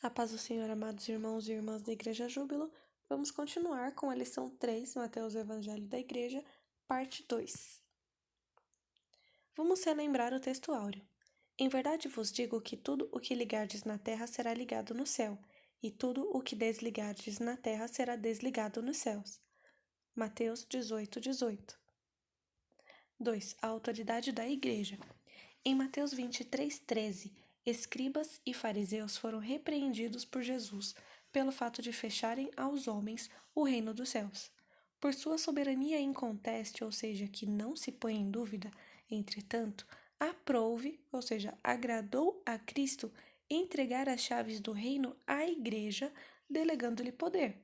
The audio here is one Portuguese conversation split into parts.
A paz do Senhor, amados irmãos e irmãs da Igreja Júbilo, vamos continuar com a lição 3, Mateus Evangelho da Igreja, parte 2. Vamos relembrar o texto áureo. Em verdade vos digo que tudo o que ligardes na terra será ligado no céu, e tudo o que desligardes na terra será desligado nos céus. Mateus 18:18. 2. A autoridade da Igreja. Em Mateus 23:13, escribas e fariseus foram repreendidos por Jesus pelo fato de fecharem aos homens o reino dos céus. Por sua soberania inconteste, ou seja, que não se põe em dúvida, entretanto, aprouve, ou seja, agradou a Cristo entregar as chaves do reino à Igreja, delegando-lhe poder.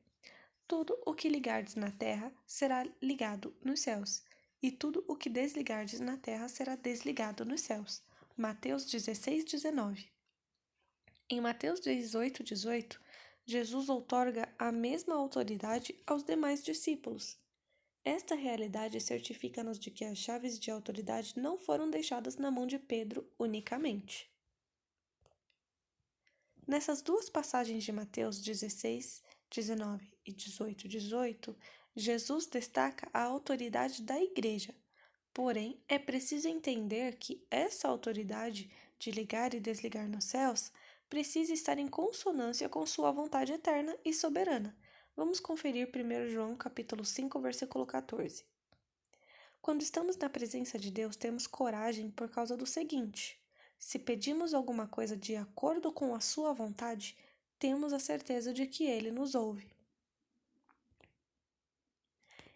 Tudo o que ligardes na terra será ligado nos céus, e tudo o que desligardes na terra será desligado nos céus. Mateus 16:19. Em Mateus 18:18, Jesus outorga a mesma autoridade aos demais discípulos. Esta realidade certifica-nos de que as chaves de autoridade não foram deixadas na mão de Pedro unicamente. Nessas duas passagens de Mateus 16:19 e 18:18, Jesus destaca a autoridade da Igreja. Porém, é preciso entender que essa autoridade de ligar e desligar nos céus precisa estar em consonância com sua vontade eterna e soberana. Vamos conferir 1 João capítulo 5, versículo 14. Quando estamos na presença de Deus, temos coragem por causa do seguinte: se pedimos alguma coisa de acordo com a sua vontade, temos a certeza de que Ele nos ouve.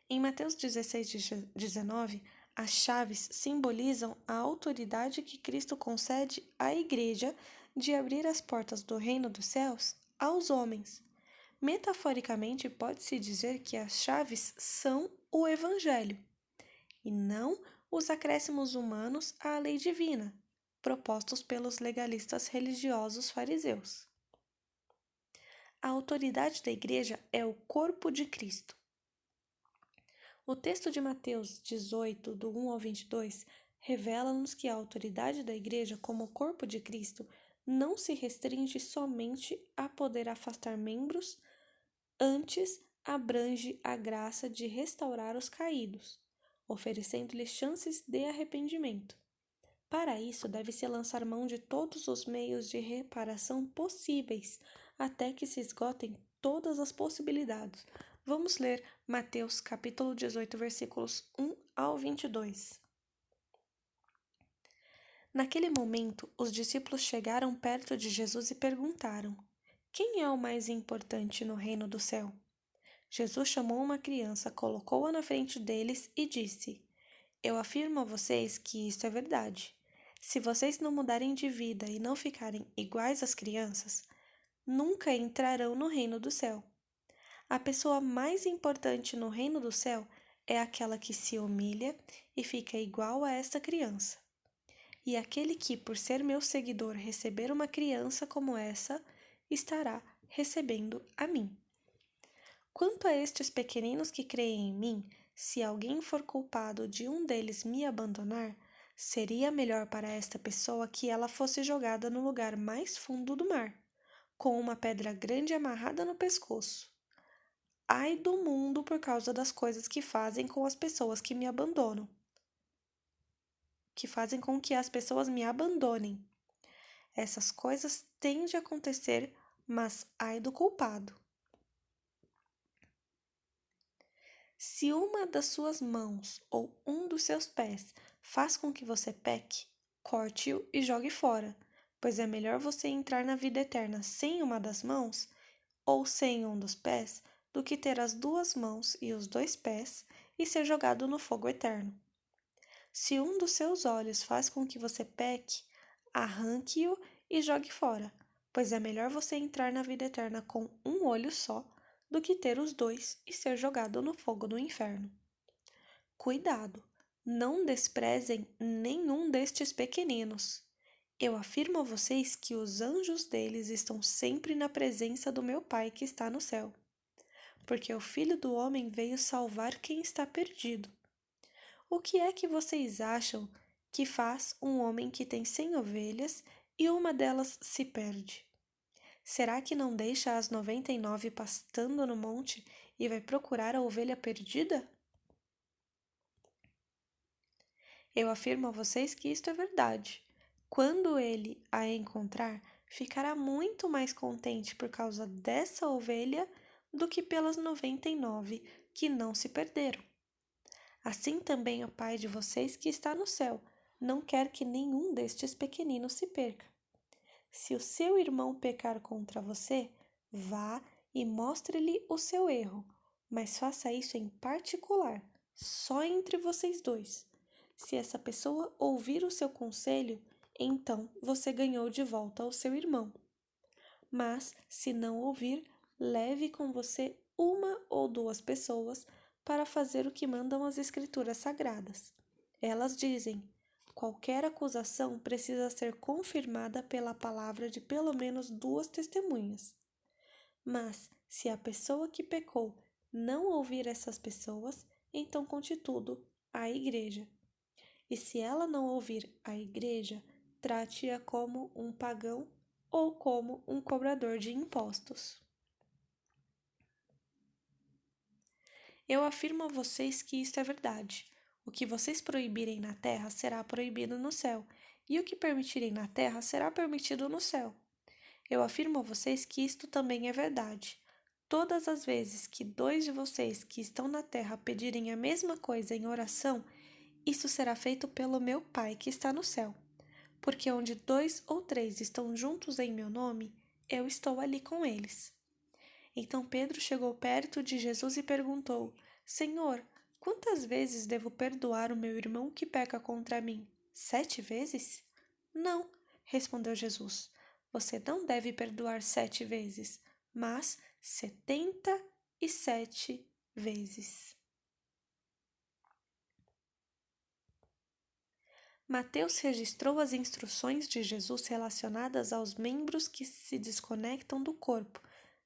Em Mateus 16:19, as chaves simbolizam a autoridade que Cristo concede à Igreja de abrir as portas do reino dos céus aos homens. Metaforicamente, pode-se dizer que as chaves são o Evangelho, e não os acréscimos humanos à lei divina, propostos pelos legalistas religiosos fariseus. A autoridade da Igreja é o corpo de Cristo. O texto de Mateus 18, do 1 ao 22, revela-nos que a autoridade da Igreja como corpo de Cristo não se restringe somente a poder afastar membros, antes abrange a graça de restaurar os caídos, oferecendo-lhes chances de arrependimento. Para isso, deve-se lançar mão de todos os meios de reparação possíveis, até que se esgotem todas as possibilidades. Vamos ler Mateus capítulo 18, versículos 1 ao 22. Naquele momento, os discípulos chegaram perto de Jesus e perguntaram: quem é o mais importante no reino do céu? Jesus chamou uma criança, colocou-a na frente deles e disse: eu afirmo a vocês que isto é verdade. Se vocês não mudarem de vida e não ficarem iguais às crianças, nunca entrarão no reino do céu. A pessoa mais importante no reino do céu é aquela que se humilha e fica igual a esta criança. E aquele que, por ser meu seguidor, receber uma criança como essa, estará recebendo a mim. Quanto a estes pequeninos que creem em mim, se alguém for culpado de um deles me abandonar, seria melhor para esta pessoa que ela fosse jogada no lugar mais fundo do mar, com uma pedra grande amarrada no pescoço. Ai do mundo por causa das coisas que fazem com as pessoas que me abandonam. Que fazem com que as pessoas me abandonem. Essas coisas têm de acontecer, mas ai do culpado. Se uma das suas mãos ou um dos seus pés faz com que você peque, corte-o e jogue fora, pois é melhor você entrar na vida eterna sem uma das mãos ou sem um dos pés do que ter as duas mãos e os dois pés e ser jogado no fogo eterno. Se um dos seus olhos faz com que você peque, arranque-o e jogue fora, pois é melhor você entrar na vida eterna com um olho só do que ter os dois e ser jogado no fogo do inferno. Cuidado, não desprezem nenhum destes pequeninos. Eu afirmo a vocês que os anjos deles estão sempre na presença do meu Pai que está no céu, porque o Filho do Homem veio salvar quem está perdido. O que é que vocês acham que faz um homem que tem 100 ovelhas e uma delas se perde? Será que não deixa as 99 pastando no monte e vai procurar a ovelha perdida? Eu afirmo a vocês que isto é verdade. Quando ele a encontrar, ficará muito mais contente por causa dessa ovelha do que pelas 99 que não se perderam. Assim também o Pai de vocês que está no céu não quer que nenhum destes pequeninos se perca. Se o seu irmão pecar contra você, vá e mostre-lhe o seu erro, mas faça isso em particular, só entre vocês dois. Se essa pessoa ouvir o seu conselho, então você ganhou de volta o seu irmão. Mas, se não ouvir, leve com você uma ou duas pessoas para fazer o que mandam as Escrituras Sagradas. Elas dizem: qualquer acusação precisa ser confirmada pela palavra de pelo menos duas testemunhas. Mas, se a pessoa que pecou não ouvir essas pessoas, então conte tudo à igreja. E se ela não ouvir a igreja, trate-a como um pagão ou como um cobrador de impostos. Eu afirmo a vocês que isto é verdade. O que vocês proibirem na terra será proibido no céu, e o que permitirem na terra será permitido no céu. Eu afirmo a vocês que isto também é verdade. Todas as vezes que dois de vocês que estão na terra pedirem a mesma coisa em oração, isso será feito pelo meu Pai que está no céu. Porque onde 2 ou 3 estão juntos em meu nome, eu estou ali com eles. Então Pedro chegou perto de Jesus e perguntou: Senhor, quantas vezes devo perdoar o meu irmão que peca contra mim? 7 vezes? Não, respondeu Jesus. Você não deve perdoar 7 vezes, mas 77 vezes. Mateus registrou as instruções de Jesus relacionadas aos membros que se desconectam do corpo,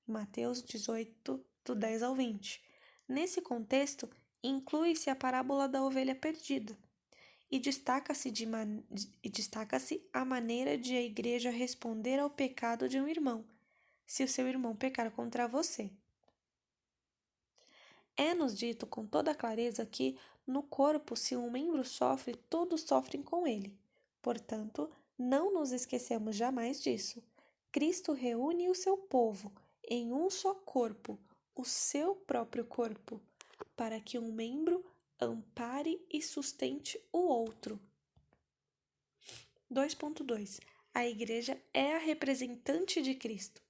Mateus 18, do 10 ao 20. Nesse contexto, inclui-se a parábola da ovelha perdida e destaca-se a maneira de a igreja responder ao pecado de um irmão, se o seu irmão pecar contra você. É-nos dito com toda clareza que, no corpo, se um membro sofre, todos sofrem com ele. Portanto, não nos esquecemos jamais disso. Cristo reúne o seu povo em um só corpo, o seu próprio corpo, para que um membro ampare e sustente o outro. 2.2. A igreja é a representante de Cristo.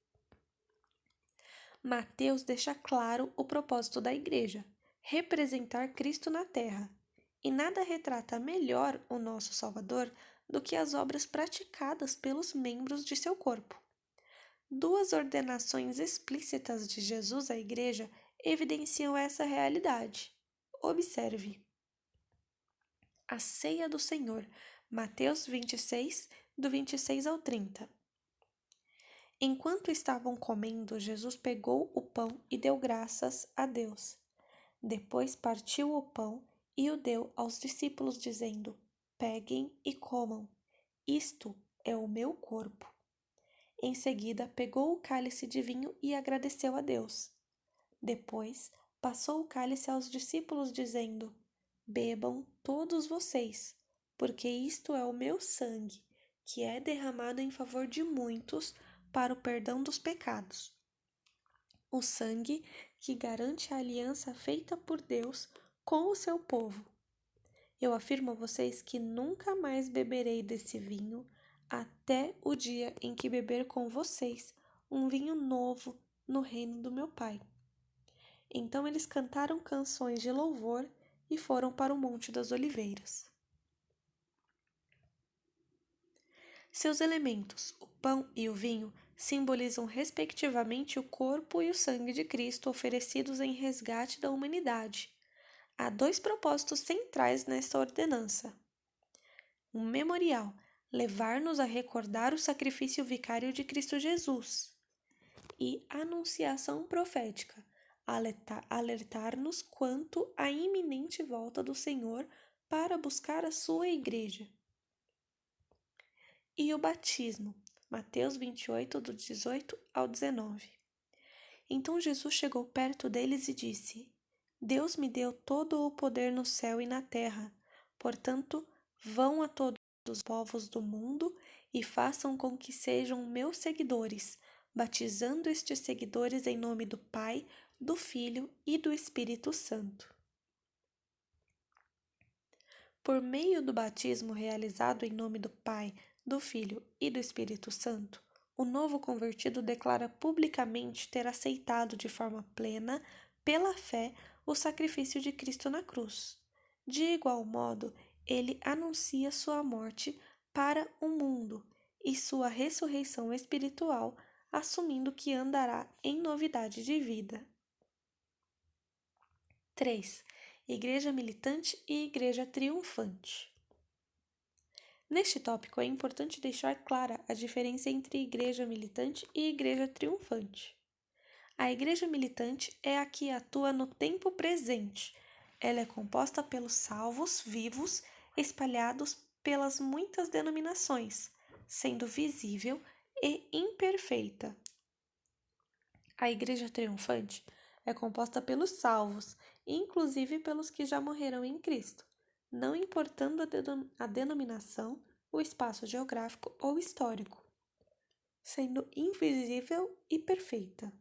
Mateus deixa claro o propósito da igreja: representar Cristo na terra. E nada retrata melhor o nosso Salvador do que as obras praticadas pelos membros de seu corpo. Duas ordenações explícitas de Jesus à igreja evidenciam essa realidade. Observe. A ceia do Senhor, Mateus 26, do 26 ao 30. Enquanto estavam comendo, Jesus pegou o pão e deu graças a Deus. Depois partiu o pão e o deu aos discípulos, dizendo: Peguem e comam. Isto é o meu corpo. Em seguida, pegou o cálice de vinho e agradeceu a Deus. Depois, passou o cálice aos discípulos, dizendo: Bebam todos vocês, porque isto é o meu sangue, que é derramado em favor de muitos para o perdão dos pecados. O sangue que garante a aliança feita por Deus com o seu povo. Eu afirmo a vocês que nunca mais beberei desse vinho até o dia em que beber com vocês um vinho novo no reino do meu Pai. Então eles cantaram canções de louvor e foram para o Monte das Oliveiras. Seus elementos, o pão e o vinho, simbolizam respectivamente o corpo e o sangue de Cristo oferecidos em resgate da humanidade. Há dois propósitos centrais nesta ordenança. Um memorial, levar-nos a recordar o sacrifício vicário de Cristo Jesus. E anunciação profética, alertar-nos quanto à iminente volta do Senhor para buscar a sua igreja. E o batismo, Mateus 28, do 18 ao 19. Então Jesus chegou perto deles e disse: Deus me deu todo o poder no céu e na terra. Portanto, vão a todos os povos do mundo e façam com que sejam meus seguidores, batizando estes seguidores em nome do Pai, do Filho e do Espírito Santo. Por meio do batismo realizado em nome do Pai, do Filho e do Espírito Santo, o novo convertido declara publicamente ter aceitado de forma plena, pela fé, o sacrifício de Cristo na cruz. De igual modo, ele anuncia sua morte para o mundo e sua ressurreição espiritual, assumindo que andará em novidade de vida. 3. Igreja militante e igreja triunfante. Neste tópico, é importante deixar clara a diferença entre igreja militante e igreja triunfante. A igreja militante é a que atua no tempo presente. Ela é composta pelos salvos vivos espalhados pelas muitas denominações, sendo visível e imperfeita. A igreja triunfante é composta pelos salvos, inclusive pelos que já morreram em Cristo, não importando a denominação, o espaço geográfico ou histórico, sendo invisível e perfeita.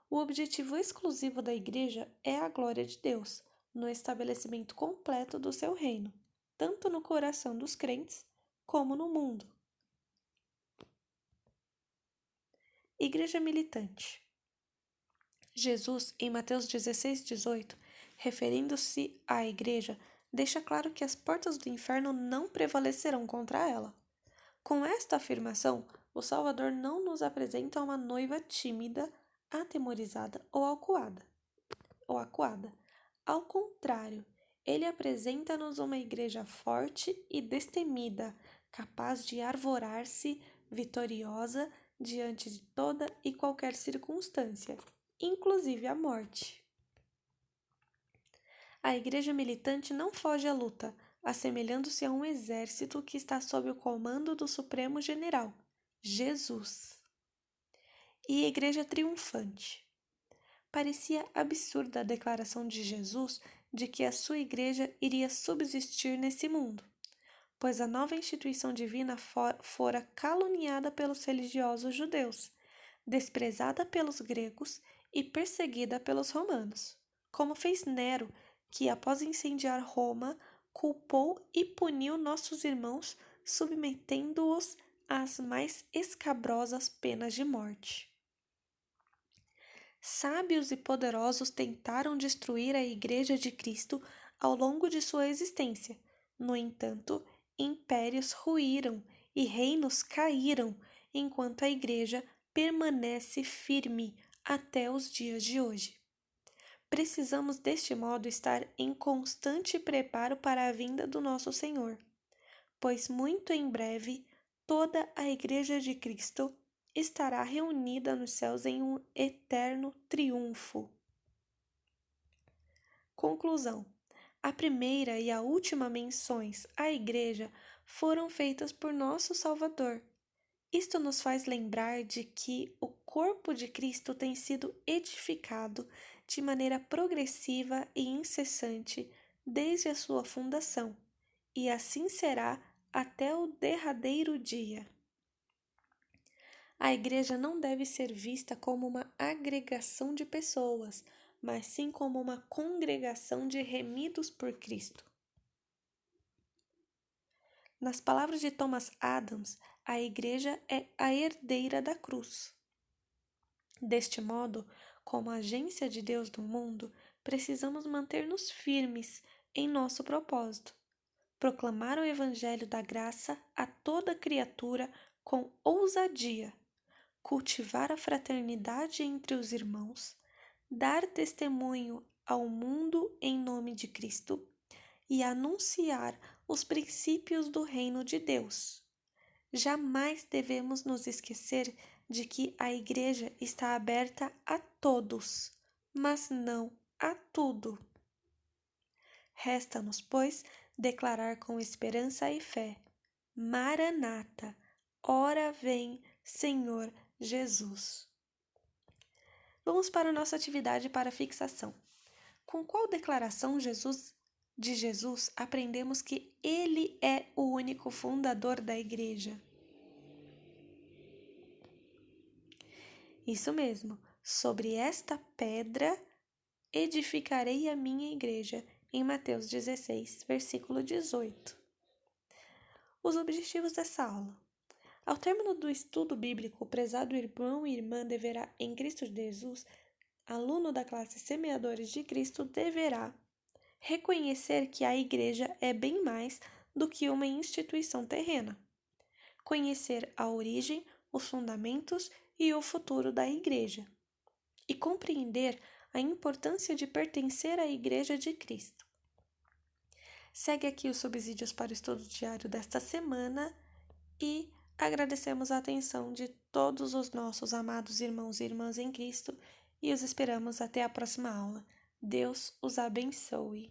O objetivo exclusivo da Igreja é a glória de Deus, no estabelecimento completo do seu reino, tanto no coração dos crentes como no mundo. Igreja militante. Jesus, em Mateus 16:18, referindo-se à Igreja, deixa claro que as portas do inferno não prevalecerão contra ela. Com esta afirmação, o Salvador não nos apresenta uma noiva tímida, atemorizada ou acuada. Ao contrário, ele apresenta-nos uma igreja forte e destemida, capaz de arvorar-se vitoriosa diante de toda e qualquer circunstância, inclusive a morte. A igreja militante não foge à luta, assemelhando-se a um exército que está sob o comando do Supremo General, Jesus. E a igreja triunfante. Parecia absurda a declaração de Jesus de que a sua igreja iria subsistir nesse mundo, pois a nova instituição divina fora caluniada pelos religiosos judeus, desprezada pelos gregos e perseguida pelos romanos, como fez Nero, que, após incendiar Roma, culpou e puniu nossos irmãos, submetendo-os às mais escabrosas penas de morte. Sábios e poderosos tentaram destruir a Igreja de Cristo ao longo de sua existência. No entanto, impérios ruíram e reinos caíram, enquanto a Igreja permanece firme até os dias de hoje. Precisamos, deste modo, estar em constante preparo para a vinda do nosso Senhor, pois muito em breve toda a Igreja de Cristo estará reunida nos céus em um eterno triunfo. Conclusão: a primeira e a última menções à Igreja foram feitas por nosso Salvador. Isto nos faz lembrar de que o corpo de Cristo tem sido edificado de maneira progressiva e incessante desde a sua fundação, e assim será até o derradeiro dia. A igreja não deve ser vista como uma agregação de pessoas, mas sim como uma congregação de remidos por Cristo. Nas palavras de Thomas Adams, a igreja é a herdeira da cruz. Deste modo, como agência de Deus no mundo, precisamos manter-nos firmes em nosso propósito: proclamar o Evangelho da graça a toda criatura com ousadia, cultivar a fraternidade entre os irmãos, dar testemunho ao mundo em nome de Cristo e anunciar os princípios do reino de Deus. Jamais devemos nos esquecer de que a Igreja está aberta a todos, mas não a tudo. Resta-nos, pois, declarar com esperança e fé: Maranata, ora vem, Senhor Jesus. Vamos para a nossa atividade para fixação. Com qual declaração de Jesus aprendemos que Ele é o único fundador da Igreja? Isso mesmo, sobre esta pedra edificarei a minha igreja, em Mateus 16, versículo 18. Os objetivos dessa aula. Ao término do estudo bíblico, o prezado irmão e irmã deverá, em Cristo Jesus, aluno da classe Semeadores de Cristo, deverá reconhecer que a igreja é bem mais do que uma instituição terrena. Conhecer a origem, os fundamentos e o futuro da igreja. E compreender a importância de pertencer à Igreja de Cristo. Segue aqui os subsídios para o estudo diário desta semana e agradecemos a atenção de todos os nossos amados irmãos e irmãs em Cristo e os esperamos até a próxima aula. Deus os abençoe.